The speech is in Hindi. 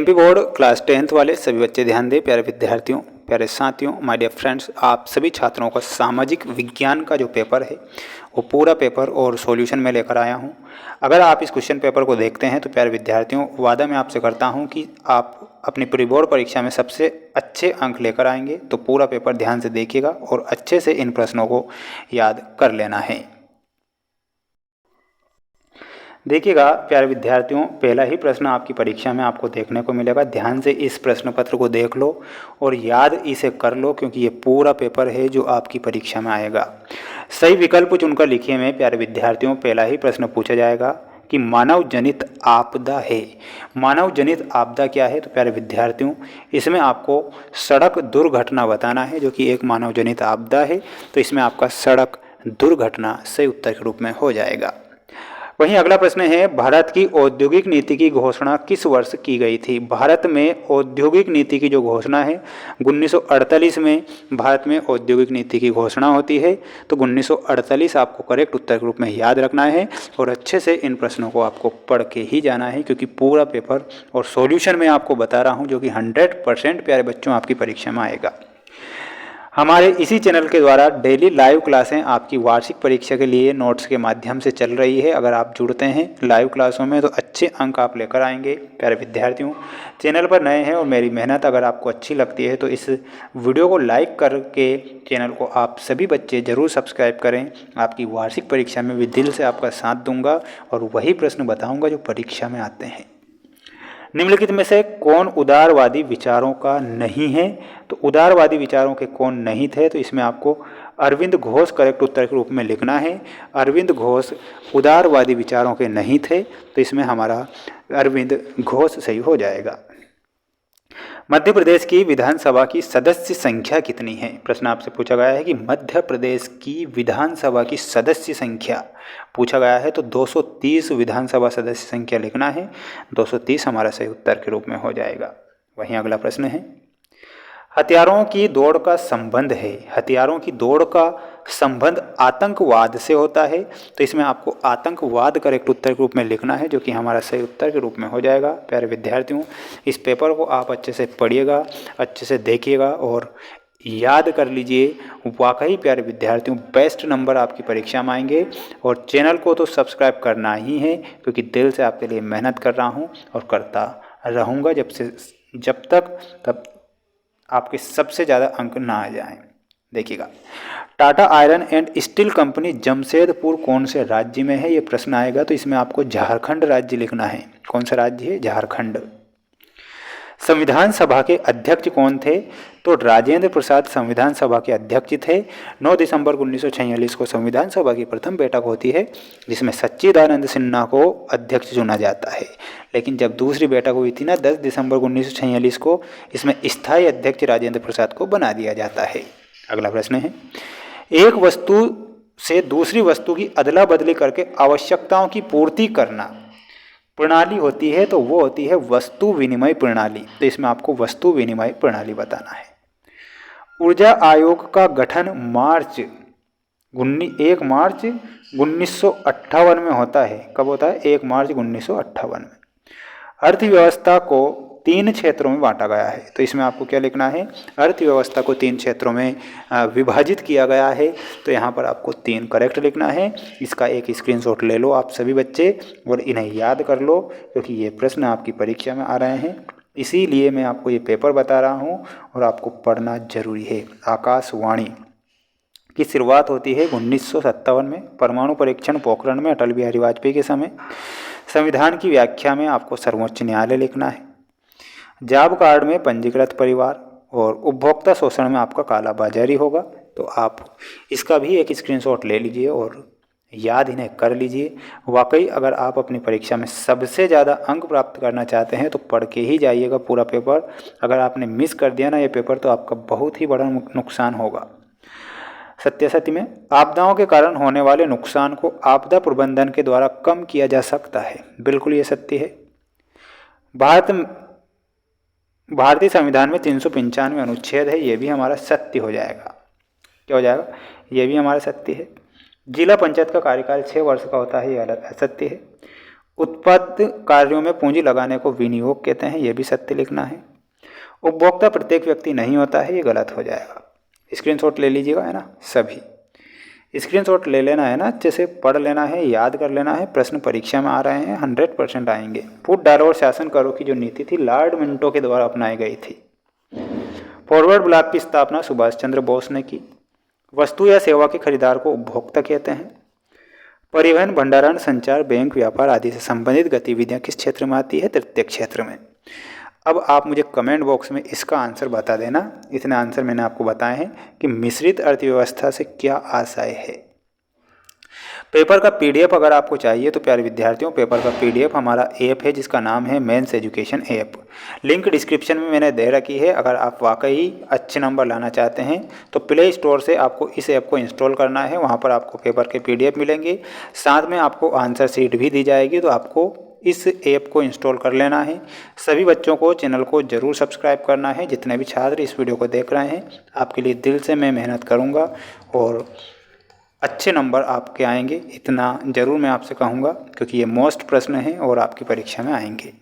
एमपी बोर्ड क्लास 10th वाले सभी बच्चे ध्यान दें। प्यारे विद्यार्थियों, प्यारे साथियों, माय डियर फ्रेंड्स, आप सभी छात्रों का सामाजिक विज्ञान का जो पेपर है वो पूरा पेपर और सॉल्यूशन में लेकर आया हूं। अगर आप इस क्वेश्चन पेपर को देखते हैं तो प्यारे विद्यार्थियों, वादा मैं आपसे करता हूं कि आप अपनी प्री बोर्ड परीक्षा में सबसे अच्छे अंक लेकर आएंगे। तो पूरा पेपर ध्यान से देखिएगा और अच्छे से इन प्रश्नों को याद कर लेना है। देखिएगा प्यारे विद्यार्थियों, पहला ही प्रश्न आपकी परीक्षा में आपको देखने को मिलेगा। ध्यान से इस प्रश्न पत्र को देख लो और याद इसे कर लो, क्योंकि ये पूरा पेपर है जो आपकी परीक्षा में आएगा। सही विकल्प चुनकर लिखिए में प्यारे विद्यार्थियों। पहला ही प्रश्न पूछा जाएगा कि मानव जनित आपदा है। मानव जनित आपदा क्या है? तो प्यारे विद्यार्थियों, इसमें आपको सड़क दुर्घटना बताना है, जो कि एक मानव जनित आपदा है। तो इसमें आपका सड़क दुर्घटना सही उत्तर के रूप में हो जाएगा। वहीं अगला प्रश्न है, भारत की औद्योगिक नीति की घोषणा किस वर्ष की गई थी? भारत में औद्योगिक नीति की जो घोषणा है 1948 में भारत में औद्योगिक नीति की घोषणा होती है। तो 1948 आपको करेक्ट उत्तर के रूप में याद रखना है और अच्छे से इन प्रश्नों को आपको पढ़ के ही जाना है, क्योंकि पूरा पेपर और सॉल्यूशन मैं आपको बता रहा हूँ जो कि 100% प्यारे बच्चों आपकी परीक्षा में आएगा। हमारे इसी चैनल के द्वारा डेली लाइव क्लासें आपकी वार्षिक परीक्षा के लिए नोट्स के माध्यम से चल रही है। अगर आप जुड़ते हैं लाइव क्लासों में तो अच्छे अंक आप लेकर आएंगे। प्यारे विद्यार्थियों, चैनल पर नए हैं और मेरी मेहनत अगर आपको अच्छी लगती है तो इस वीडियो को लाइक करके चैनल को आप सभी बच्चे ज़रूर सब्सक्राइब करें। आपकी वार्षिक परीक्षा में भी दिल से आपका साथ दूंगा और वही प्रश्न बताऊँगा जो परीक्षा में आते हैं। निम्नलिखित में से कौन उदारवादी विचारों का नहीं है? तो उदारवादी विचारों के कौन नहीं थे? तो इसमें आपको अरविंद घोष करेक्ट उत्तर के रूप में लिखना है। अरविंद घोष उदारवादी विचारों के नहीं थे, तो इसमें हमारा अरविंद घोष सही हो जाएगा। मध्य प्रदेश की विधानसभा की सदस्य संख्या कितनी है? प्रश्न आपसे पूछा गया है कि मध्य प्रदेश की विधानसभा की सदस्य संख्या पूछा गया है, तो 230 विधानसभा सदस्य संख्या लिखना है। 230 हमारा सही उत्तर के रूप में हो जाएगा। वहीं अगला प्रश्न है, हथियारों की दौड़ का संबंध है। हथियारों की दौड़ का संबंध आतंकवाद से होता है, तो इसमें आपको आतंकवाद करेक्ट उत्तर के रूप में लिखना है, जो कि हमारा सही उत्तर के रूप में हो जाएगा। प्यारे विद्यार्थियों, इस पेपर को आप अच्छे से पढ़िएगा, अच्छे से देखिएगा और याद कर लीजिए। वाकई प्यारे विद्यार्थियों, बेस्ट नंबर आपकी परीक्षा में आएंगे। और चैनल को तो सब्सक्राइब करना ही है, क्योंकि दिल से आपके लिए मेहनत कर रहा हूँ और करता रहूँगा जब तक आपके सबसे ज़्यादा अंक ना आ जाएं। देखिएगा, Tata iron and steel company Jamshedpur कौन से राज्य में है? ये प्रश्न आएगा, तो इसमें आपको झारखंड राज्य लिखना है। कौन सा राज्य है? झारखंड। संविधान सभा के अध्यक्ष कौन थे? तो राजेंद्र प्रसाद संविधान सभा के अध्यक्ष थे। 9 दिसंबर 1946 को संविधान सभा की प्रथम बैठक होती है, जिसमें सच्चिदानंद सिन्हा को अध्यक्ष चुना जाता है। लेकिन जब दूसरी बैठक हुई थी ना 10 दिसंबर 1946 को, इसमें स्थायी अध्यक्ष राजेंद्र प्रसाद को बना दिया जाता है। अगला प्रश्न है, एक वस्तु से दूसरी वस्तु की अदला बदली करके आवश्यकताओं की पूर्ति करना प्रणाली होती है, तो वो होती है वस्तु विनिमय प्रणाली। तो इसमें आपको वस्तु विनिमय प्रणाली बताना है। ऊर्जा आयोग का गठन 1 मार्च 1958 में होता है। कब होता है? 1 मार्च 1958 में। अर्थव्यवस्था को 3 क्षेत्रों में बांटा गया है, तो इसमें आपको क्या लिखना है? अर्थव्यवस्था को 3 क्षेत्रों में विभाजित किया गया है, तो यहाँ पर आपको 3 करेक्ट लिखना है। इसका एक स्क्रीनशॉट ले लो आप सभी बच्चे और इन्हें याद कर लो, क्योंकि ये प्रश्न आपकी परीक्षा में आ रहे हैं। इसीलिए मैं आपको ये पेपर बता रहा हूँ और आपको पढ़ना जरूरी है। आकाशवाणी की शुरुआत होती है 1957 में, परमाणु परीक्षण पोखरण में अटल बिहारी वाजपेयी के समय। संविधान की व्याख्या में आपको सर्वोच्च न्यायालय लिखना है। जॉब कार्ड में पंजीकृत परिवार और उपभोक्ता शोषण में आपका काला बाजारी होगा। तो आप इसका भी एक स्क्रीनशॉट ले लीजिए और याद इन्हें कर लीजिए। वाकई अगर आप अपनी परीक्षा में सबसे ज़्यादा अंक प्राप्त करना चाहते हैं तो पढ़ के ही जाइएगा पूरा पेपर। अगर आपने मिस कर दिया ना ये पेपर, तो आपका बहुत ही बड़ा नुकसान होगा। सत्यासत्य में, आपदाओं के कारण होने वाले नुकसान को आपदा प्रबंधन के द्वारा कम किया जा सकता है। बिल्कुल ये सत्य है। भारतीय संविधान में 395 अनुच्छेद है, ये भी हमारा सत्य हो जाएगा। क्या हो जाएगा? ये भी हमारा सत्य है। जिला पंचायत का कार्यकाल 6 वर्ष का होता है, ये अलग असत्य है। उत्पाद कार्यों में पूंजी लगाने को विनियोग कहते हैं, ये भी सत्य लिखना है। उपभोक्ता प्रत्येक व्यक्ति नहीं होता है, ये गलत हो जाएगा। स्क्रीनशॉट ले लीजिएगा, है ना, सभी स्क्रीनशॉट ले लेना है ना, अच्छे से पढ़ लेना है, याद कर लेना है। प्रश्न परीक्षा में आ रहे हैं, 100% आएंगे। फूट डालो और शासन करो की जो नीति थी लॉर्ड मिंटो के द्वारा अपनाई गई थी। फॉरवर्ड ब्लॉक की स्थापना सुभाष चंद्र बोस ने की। वस्तु या सेवा के खरीदार को उपभोक्ता कहते हैं। परिवहन, भंडारण, संचार, बैंक, व्यापार आदि से संबंधित गतिविधियां किस क्षेत्र में आती है? तृतीय क्षेत्र में। अब आप मुझे कमेंट बॉक्स में इसका आंसर बता देना। इतने आंसर मैंने आपको बताए हैं कि मिश्रित अर्थव्यवस्था से क्या आशय है। पेपर का पीडीएफ अगर आपको चाहिए तो प्यारे विद्यार्थियों, पेपर का पीडीएफ हमारा ऐप है जिसका नाम है Mains Education app. Link description में मैंने दे रखी है। अगर आप वाकई अच्छे नंबर लाना चाहते हैं तो प्ले स्टोर से आपको इस ऐप को इंस्टॉल करना है। वहाँ पर आपको पेपर के पीडीएफ मिलेंगे, साथ में आपको आंसर शीट भी दी जाएगी। तो आपको इस ऐप को इंस्टॉल कर लेना है। सभी बच्चों को चैनल को ज़रूर सब्सक्राइब करना है। जितने भी छात्र इस वीडियो को देख रहे हैं, आपके लिए दिल से मैं मेहनत करूँगा और अच्छे नंबर आपके आएंगे, इतना ज़रूर मैं आपसे कहूँगा, क्योंकि ये मोस्ट प्रश्न हैं और आपकी परीक्षा में आएंगे।